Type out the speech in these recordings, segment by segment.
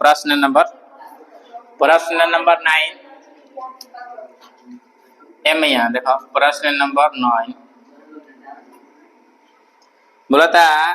प्रश्न number 9 M. यहाँ देखो प्रश्न नंबर 9 बोला था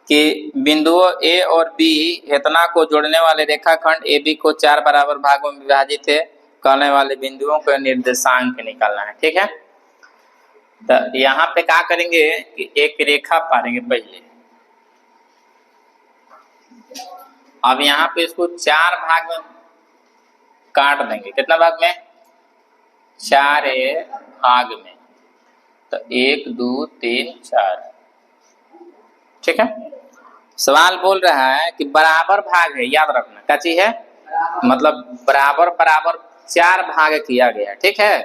कि बिंदुओं ए और बी इतना को जोड़ने वाले रेखाखंड ए बी को 4 बराबर भागों में विभाजित है कहने वाले बिंदुओं का निर्देशांक निकालना है। ठीक है, तो यहाँ पे क्या करेंगे कि एक रेखा पारेंगे पहले। अब यहाँ पे इसको 4 भाग में काट देंगे। कितना भाग में? 4 भाग में। तो 1 2 3 4। ठीक है, सवाल बोल रहा है कि बराबर भाग है, याद रखना क्या चीज है, मतलब बराबर 4 भाग किया गया। ठीक है,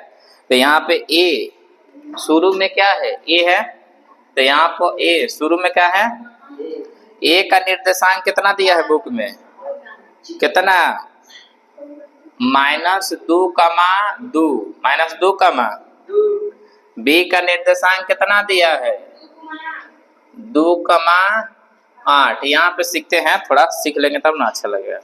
तो यहाँ पे ए शुरू में क्या है? ए है, तो यहाँ पर ए शुरू में क्या है? ए का निर्देशांक कितना दिया है बुक में? कितना? -2,2 बी का निर्देशांक कितना दिया है? 2,8। यहाँ पे सीखते हैं, थोड़ा सीख लेंगे तब ना अच्छा लगेगा।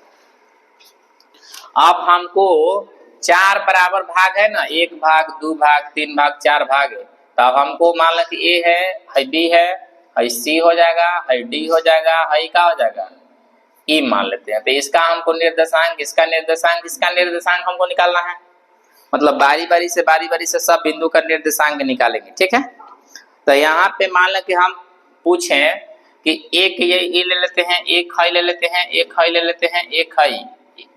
अब हमको 4 बराबर भाग है ना, 1 भाग 2 भाग 3 भाग 4 भाग है। तो अब हमको मान लो कि ए है, बी है, सी हो जाएगा, डी हो जाएगा, क्या हो जाएगा? ई मान लेते हैं। तो इसका हमको निर्देशांक, इसका निर्देशांक हमको निकालना है। मतलब बारी बारी से सब बिंदु का निर्देशांक निकालेंगे। ठीक है, तो यहाँ पे मान लो कि हम पूछें कि एक ये ले लेते हैं, एक हाई ले लेते हैं, एक हाई ले लेते हैं, एक हाई,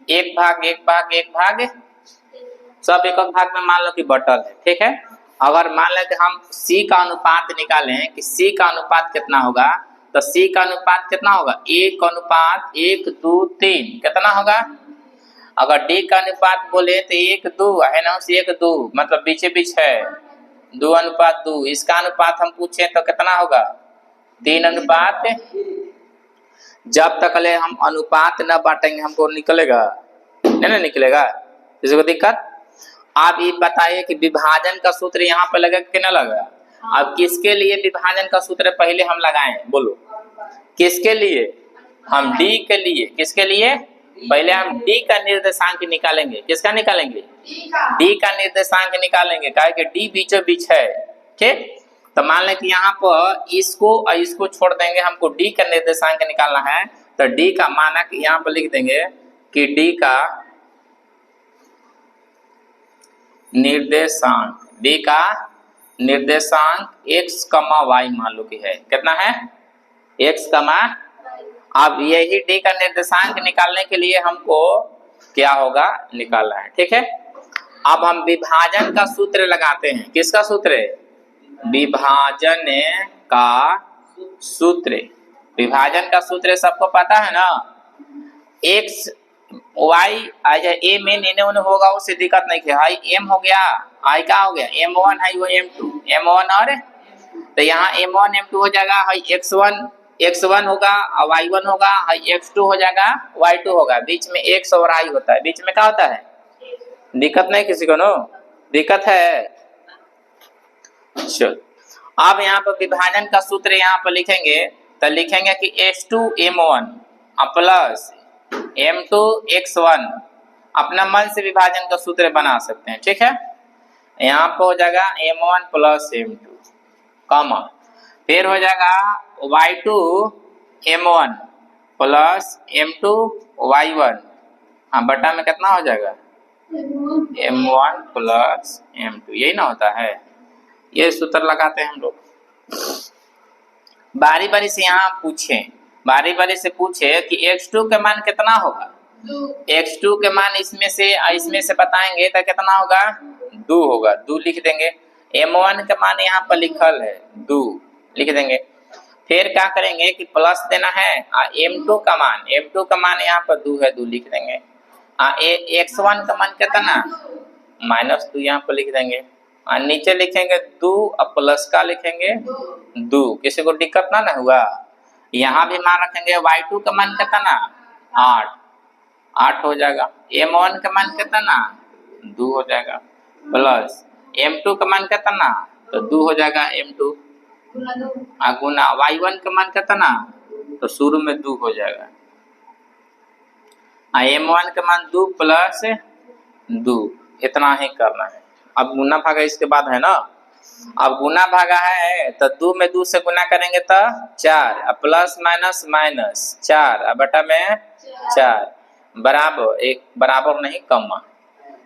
एक भाग सब एक भाग में मान लो कि बटल है। ठीक है, अगर मान लो कि हम सी का अनुपात निकालें कि सी का अनुपात कितना होगा, तो सी का अनुपात कितना होगा? 1:1 2 3 कितना होगा? अगर डी का अनुपात बोले तो 1 2 है ना, 1 2 मतलब बीचे बीच है 2:2। इसका अनुपात हम पूछे तो कितना होगा? 3:। जब तक ले हम अनुपात न बांटेंगे हमको निकलेगा नहीं निकलेगा, किसी को दिक्कत? आप ये बताइए कि विभाजन का सूत्र यहाँ पे लगा कि नहीं लगा? अब किसके लिए विभाजन का सूत्र पहले हम लगाएं, बोलो किसके लिए? हम डी के लिए। किसके लिए? पहले हम डी का निर्देशांक निकालेंगे। किसका निकालेंगे? डी का निर्देशांक निकालेंगे, काहे कि डी बीचों बीच है। ठीक, तो मान लें कि यहाँ पर इसको छोड़ देंगे, हमको डी का निर्देशांक निकालना है। तो डी का मानक यहाँ पर लिख देंगे कि डी का निर्देशांक x, y मान लो कि है। कितना है? x, अब यही डी का निर्देशांक निकालने के लिए हमको क्या होगा? निकालना है। ठीक है, अब हम विभाजन का सूत्र लगाते हैं। किसका सूत्र? विभाजन का सूत्र। विभाजन का सूत्र सबको पता है ना, x y ए में इन्हें उन्हें होगा, उससे दिक्कत नहीं है। हाई एम हो गया, आई क्या हो गया? m1 है, वो m1 और तो यहाँ m1 m2 हो जाएगा, हाई x1 होगा, y1 होगा, हाई x2 हो जाएगा, y2 होगा। बीच में x और i होता है, बीच में क्या होता है? दिक्कत नहीं किसी को? नो दिक्कत है। चलो, अब यहाँ पर विभाजन का सूत्र यहाँ पर लिखेंगे, तो लिखेंगे कि h2m1 प्लस m2 x1। अपना मन से विभाजन का सूत्र बना सकते हैं। ठीक है, यहाँ पर हो जाएगा m1 प्लस m2 कॉमा, फिर हो जाएगा y2 m1 plus m2 y1। हाँ, बटा में कितना हो जाएगा? m1 plus m2। यही ना होता है, ये सूत्र लगाते हैं हम लोग। बारी बारी से यहाँ पूछे कि x2 के मान कितना होगा? x2 के मान इसमें से बताएंगे तो कितना होगा? 2 होगा, 2 लिख देंगे। m1 का मान यहाँ पर लिखल है 2, लिख देंगे। फिर क्या करेंगे कि प्लस देना है, m2 का मान यहाँ पर 2 है, 2 लिख देंगे। x1 का मान कितना? -2 यहाँ पर लिख देंगे। नीचे लिखेंगे 2 और प्लस का लिखेंगे 2, किसी को दिक्कत ना हुआ। यहाँ भी मान रखेंगे y2 का मान कितना? 8 हो जाएगा। m1 का मान कितना? 2 हो जाएगा, प्लस m2 का मान कितना? तो 2 हो जाएगा m2, गुना y1 का मान कितना? तो शुरू में 2 हो जाएगा। m1 का मान 2 प्लस 2, इतना ही करना है। अब गुना भागा इसके बाद है ना, अब गुना भागा है तो 2 में 2 से गुना करेंगे तो 4, अब प्लस माइनस माइनस 4, अब बटा में 4 बराबर, एक बराबर नहीं कम्मा,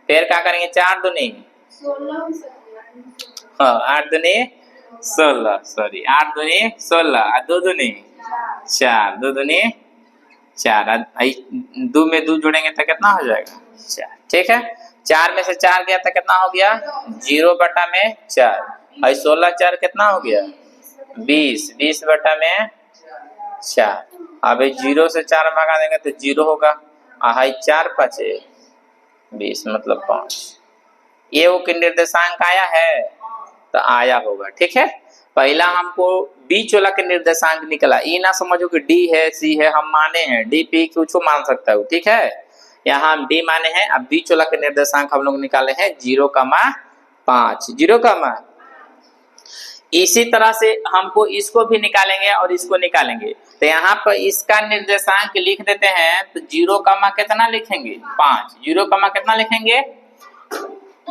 फिर क्या करेंगे 4 दूनी 8 दूनी 16, सॉरी 8 दूनी 16, 2 दूनी 4, 2 दूनी 4, 2 में 2 जोड़ेंगे तो कितना हो जाएगा 4, ठीक है। 4 में से 4 गया तो कितना हो गया 0 बटा में 4, और 16 4 कितना हो गया 20, 20 बटा में 4। अब 0 से 4 भगा देंगे तो 0 होगा, 4 5 20 मतलब 5। ये वो निर्देशांक आया है तो आया होगा, ठीक है। पहला हमको बीच वाला के निर्देशांक निकला, ये ना समझो कि डी है सी है, हम माने हैं डी पी कुछ मान सकता हूँ, ठीक है। यहाँ हम डी माने हैं, अब बीच वाला के निर्देशांक हम लोग निकाले हैं 0,5, 0, इसी तरह से हमको इसको भी निकालेंगे और इसको निकालेंगे। तो यहाँ पर इसका निर्देशांक लिख देते हैं, तो 0, कितना लिखेंगे 5, 0, कितना लिखेंगे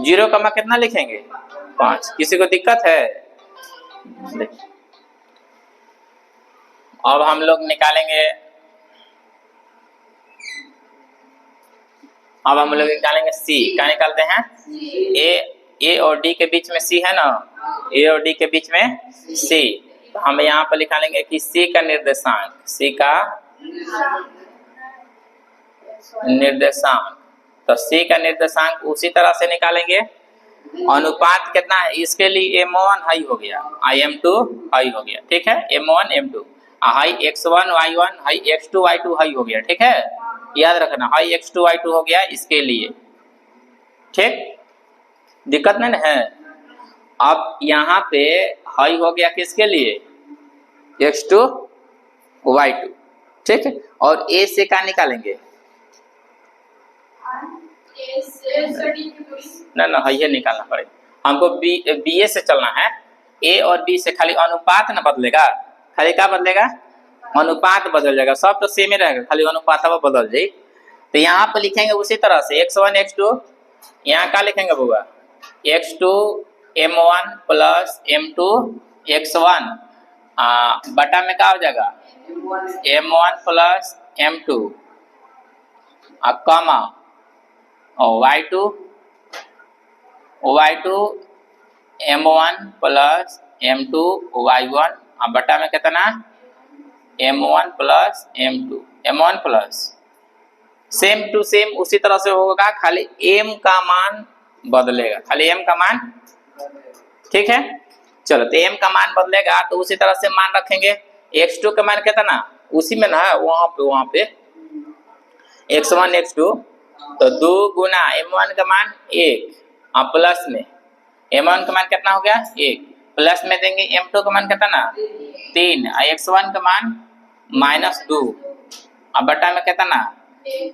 0, कितना लिखेंगे 5। किसी को दिक्कत है? अब हम लोग निकालेंगे, अब हम लोग निकालेंगे सी। क्या निकालते हैं? ए और डी के बीच में सी है ना, ए और डी के बीच में सी, तो हम यहाँ पर निकालेंगे कि सी का निर्देशांक, सी का निर्देशांक, तो सी का निर्देशांक उसी तरह से निकालेंगे। अनुपात कितना है इसके लिए, m1 हाई हो गया, m2 हाई हो गया, ठीक है। m1 m2 high x1 y1 high x2 y2 high हो गया, ठीक है। याद रखना हाई x2 y2 हो गया इसके लिए, ठीक, दिक्कत नहीं है। अब यहाँ पे हाई हो गया किसके लिए x2 y2, ठीक है। और a से क्या निकालेंगे, ना ये निकालना पड़ेगा हमको, बी ए से चलना है। ए और बी से खाली अनुपात ना बदलेगा, खाली क्या बदलेगा अनुपात बदल जाएगा, सब तो सेम ही रहेगा, खाली अनुपात बदल जाए। तो यहाँ पर लिखेंगे उसी तरह से x1 x2, यहाँ क्या लिखेंगे बुआ x2 m1 plus m2 x1 बटा में क्या हो जाएगा m1 प्लस m2 कमा y2 m1 plus m2 y1 बटा में कितना m1 plus m2 m1 plus same to same उसी तरह से होगा, खाली m का मान बदलेगा, खाली m का मान, ठीक है। चलो तो m का मान बदलेगा तो उसी तरह से मान रखेंगे। x2 का मान कितना उसी में ना है, वहां पे x1 x2, तो 2 गुना m1 का मान 1 प्लस में m1 का मान कितना हो गया 1, प्लस में देंगे m2 का मान कितना 3, x1 का मान -2 बटा में कितना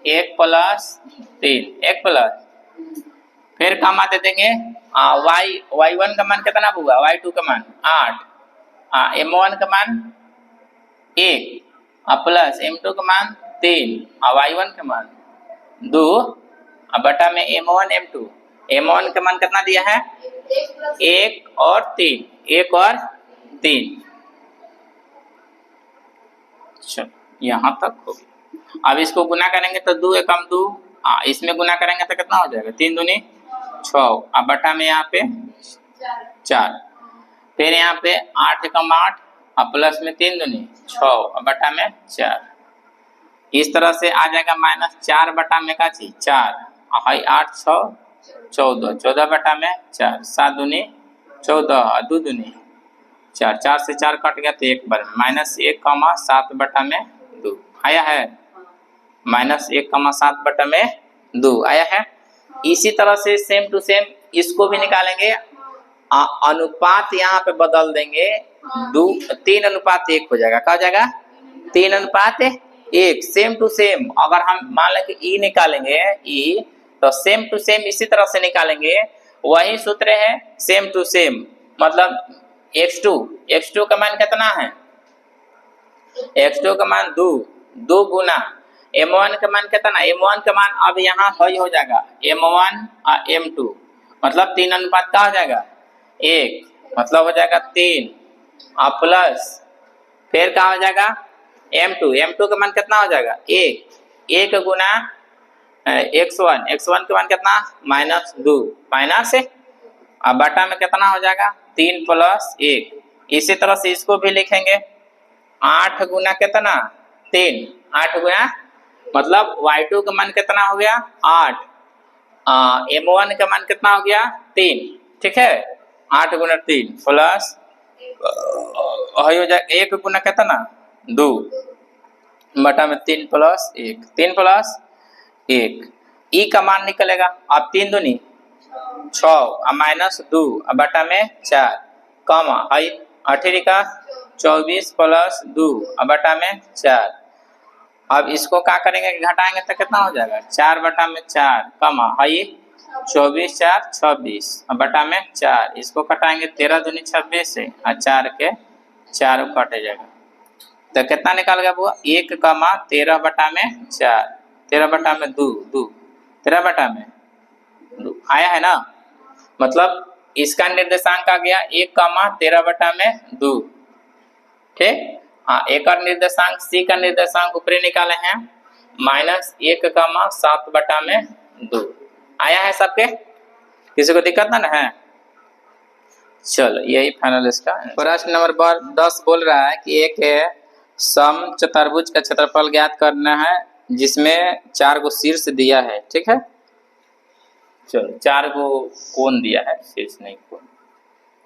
1 प्लस 3, 1 प्लस, फिर कमा दे देंगे y1 का मान कितना होगा y2 का मान 8, m1 का मान 1 प्लस m2 का मान 3 y1 का मान 2 बटा में m1 m2, m1 का मान कितना दिया है 1 और 3, 1 और 3, यहाँ तक हो गया। अब इसको गुना करेंगे तो 2 एकम 2, इसमें गुना करेंगे तो कितना हो जाएगा 3 दूनी 6, अब बटा में यहाँ पे 4, फिर यहाँ पे 8 एकम 8 प्लस में 3 दूनी 6 बटा में 4, इस तरह से आ जाएगा -4 बटा में का चीज 4, 8 6 14, 14 बटा में 4, 7 दूनी 14, 2 दूनी 4, 4 से 4 कट गया तो एक बार -1,7 बटा में 2 आया है, -1,7 बटा में 2 आया है। इसी तरह से सेम टू सेम इसको भी निकालेंगे, अनुपात यहाँ पे बदल देंगे, 3:1 हो जाएगा, क्या हो जाएगा 3:1, सेम टू सेम। अगर हम मान लें कि ई निकालेंगे ई, तो सेम टू सेम इसी तरह से निकालेंगे, वही सूत्र है सेम टू सेम, मतलब x2 का मान कितना है x2 का मान 2 गुना m1 का मान कितना, m1 का मान अब यहाँ वही हो जाएगा m1 और m2, मतलब 3 अनुपात का हो जाएगा 1, मतलब हो जाएगा 3 और प्लस फिर क्या हो जाएगा m2 का मान कितना हो जाएगा 1 गुना x1 का मान कितना -2 माइनस अब बटा में कितना हो जाएगा 3 + 1। इसी तरह से इसको भी लिखेंगे 8 गुना कितना 3, 8 गुना मतलब y2 का मान कितना हो गया 8, m1 का मान कितना हो गया 3, ठीक है 8 गुना 3 प्लस हो जाएगा 1 गुना कितना 2 बटा में 3 + 1, 3 + 1 ई का मान निकलेगा अब 3 दूनी 6 -2 बटा में 4 कमा 18 का 24 + 2 बटा में 4। अब इसको क्या करेंगे घटाएंगे तो कितना हो जाएगा 4 बटा में 4 कमा 24 4 26 बटा में 4, इसको कटाएंगे 13 दूनी 26 से और 4 के 4 कटे जाएगा तो कितना निकाल गया बुआ 1 कमा 13 बटा में 4, 13 बटा में 2 13 बटा में 2 आया है ना, मतलब इसका निर्देशांक आ गया 1 कमा 13 बटा में 2, ठीक। हाँ एक और निर्देशांक सी का निर्देशांक ऊपरी निकाले हैं -1 कमा 7 बटा में 2 आया है सबके, किसी को दिक्कत ना है। चलो यही फाइनल इसका प्रश्न नंबर 10 बोल रहा है कि एक सम चतुर्भुज का क्षेत्रफल ज्ञात करना है जिसमें 4 को शीर्ष दिया है, ठीक है। चलो 4 को कोण दिया है, शीर्ष नहीं कोण।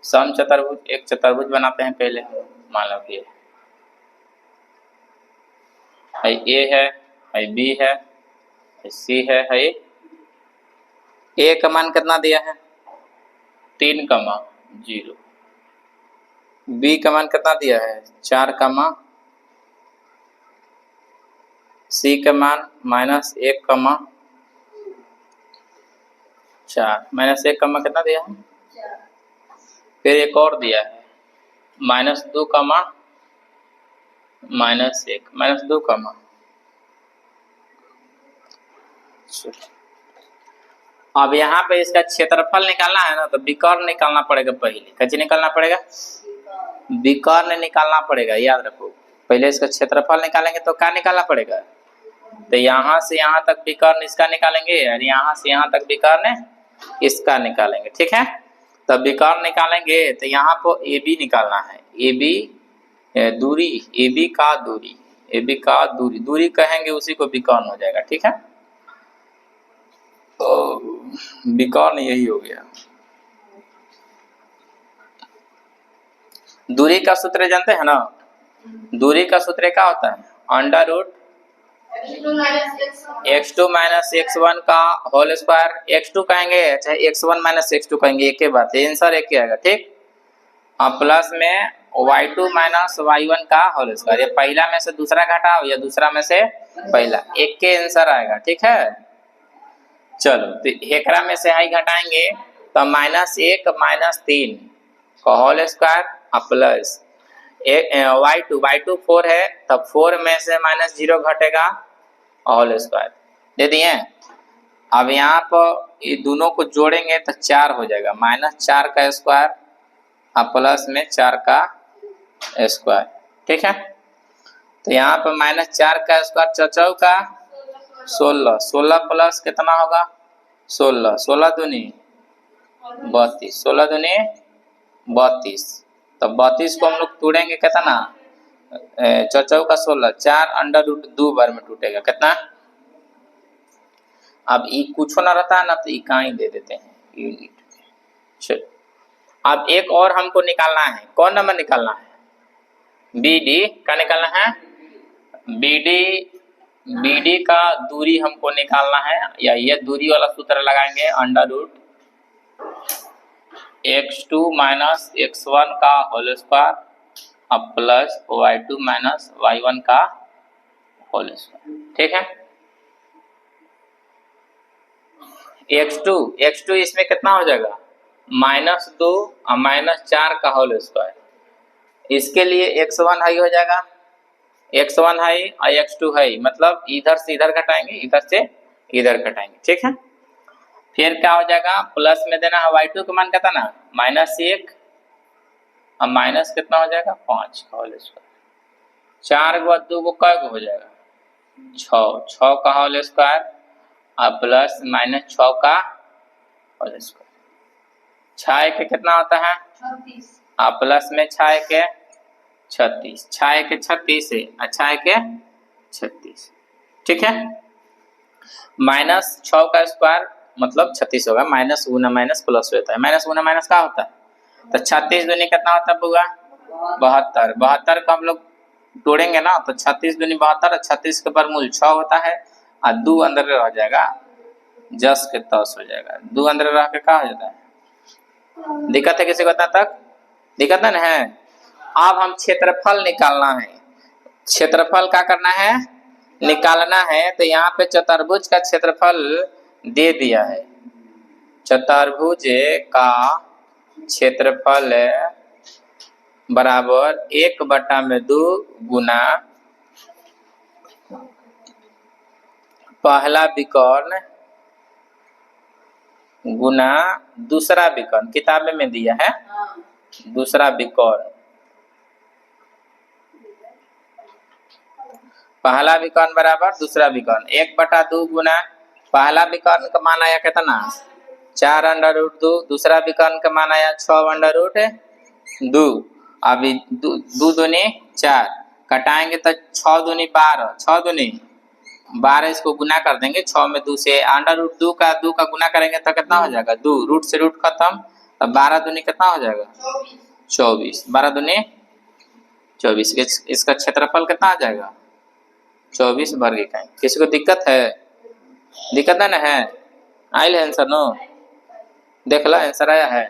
सम चतुर्भुज एक चतुर्भुज बनाते हैं पहले, मान लो कि ए है बी है सी है ए का मान कितना दिया है 3,0, बी का मान कितना दिया है 4, सी का मान -1, -4 कितना दिया है फिर एक और दिया है -2, -1 अब यहाँ पे इसका क्षेत्रफल निकालना है ना तो विकर्ण निकालना पड़ेगा पहले, कैसे निकालना पड़ेगा विकर्ण निकालना पड़ेगा, याद रखो पहले इसका क्षेत्रफल निकालेंगे तो क्या निकालना पड़ेगा, तो यहाँ से यहाँ तक विकर्ण इसका निकालेंगे और यहाँ से यहाँ तक विकर्ण इसका निकालेंगे, ठीक है। तब विकर्ण निकालेंगे तो यहाँ पर ए बी निकालना है, ए बी दूरी AB का दूरी कहेंगे उसी को विकर्ण हो जाएगा, ठीक है। तो विकर्ण यही हो गया। दूरी का सूत्र जानते हैं ना, दूरी का सूत्र क्या होता है √x2 - x1 का होल स्क्वायर, x2 कहेंगे चाहे x1 - x2 कहेंगे एक ही बात है, आंसर एक ही आएगा, ठीक। अब प्लस में y2 - y1 का होल स्क्वायर, ये पहला में से दूसरा घटाओ या दूसरा में से पहला, एक के आंसर आएगा, ठीक है। चलो तो एकरा में से आई घटाएंगे तो -1 - 3 का होल स्क्वायर प्लस y2 4 है तब 4 में से -0 घटेगा होल स्क्वायर दे दिए। अब यहाँ पर ये दोनों को जोड़ेंगे तो 4 हो जाएगा, -4 का स्क्वायर प्लस में 4 का स्क्वायर, ठीक है। तो यहाँ पर -4 का स्क्वायर 4 का 16 प्लस कितना होगा 16 दूनी 32, 16 दूनी 32, तब 32 को हम लोग तोड़ेंगे कितना 4 का 16, 4 √2 बार में टूटेगा कितना। अब ई कुछ ना रहता है ना तो इकाई दे देते हैं यूनिट। चलो अब एक और हमको निकालना है, कौन नंबर निकालना है BD का निकालना है, BD का दूरी हमको निकालना है, या ये दूरी वाला सूत्र लगाएंगे √x2 - x1 का whole square plus y2 - y1 का होल स्क्वायर, ठीक है। x2 इसमें कितना हो जाएगा -2 और -4 का होल स्क्वायर, इसके लिए x1 हाई हो जाएगा x1 है और x2 है, मतलब इधर से इधर घटाएंगे, इधर से इधर घटाएंगे, ठीक है। फिर क्या हो जाएगा, प्लस में देना है y2 का मान कितना ना -1 और माइनस कितना हो जाएगा 5 का होल स्क्वायर। 4 को 2 को कै हो जाएगा 6 का होल स्क्वायर और प्लस -6 का होल स्क्वायर। 6 के कितना होता है 36 और प्लस में 6 के 36, 6 के 36 है, 6 के 36, ठीक है। -6 का स्क्वायर मतलब 36 होगा, माइनस गुना माइनस प्लस होता है, माइनस गुना माइनस क्या होता है, तो 36 दूनी कितना होता है बुआ 72, 72 को हम लोग तोड़ेंगे ना तो 36 दूनी 72, 36 के वर्गमूल 6 होता है और 2 अंदर रह जाएगा, 10 के 10 हो जाएगा, 2 अंदर रह के क्या हो जाता है। दिक्कत है किसी को तब तक, दिक्कत नहीं है। अब हम क्षेत्रफल निकालना है, क्षेत्रफल क्या करना है निकालना है, तो यहाँ पे चतुर्भुज का क्षेत्रफल दे दिया है, चतुर्भुज का क्षेत्रफल बराबर 1/2 गुना पहला विकर्ण गुना दूसरा विकर्ण, किताब में दिया है दूसरा विकर्ण, पहला विकर्ण बराबर दूसरा विकर्ण 1/2 गुना पहला विकर्ण का मान आया कितना 4√2, दूसरा विकर्ण का मान आया 6√2। अभी 2 दूनी 4 कटाएंगे तो 6 दूनी 12, 6 दूनी 12, इसको गुना कर देंगे 6 में 2 से, √2 का 2 का गुना करेंगे तो कितना हो जाएगा 2, रूट से रूट खत्म, तब 12 दूनी कितना हो जाएगा 24, 12 दूनी 24, इसका क्षेत्रफल कितना आ जाएगा 24 वर्ग इकाई। किसी को दिक्कत है, दिक्कत है ना है, आयल है आंसर नो, देख लो आंसर आया है।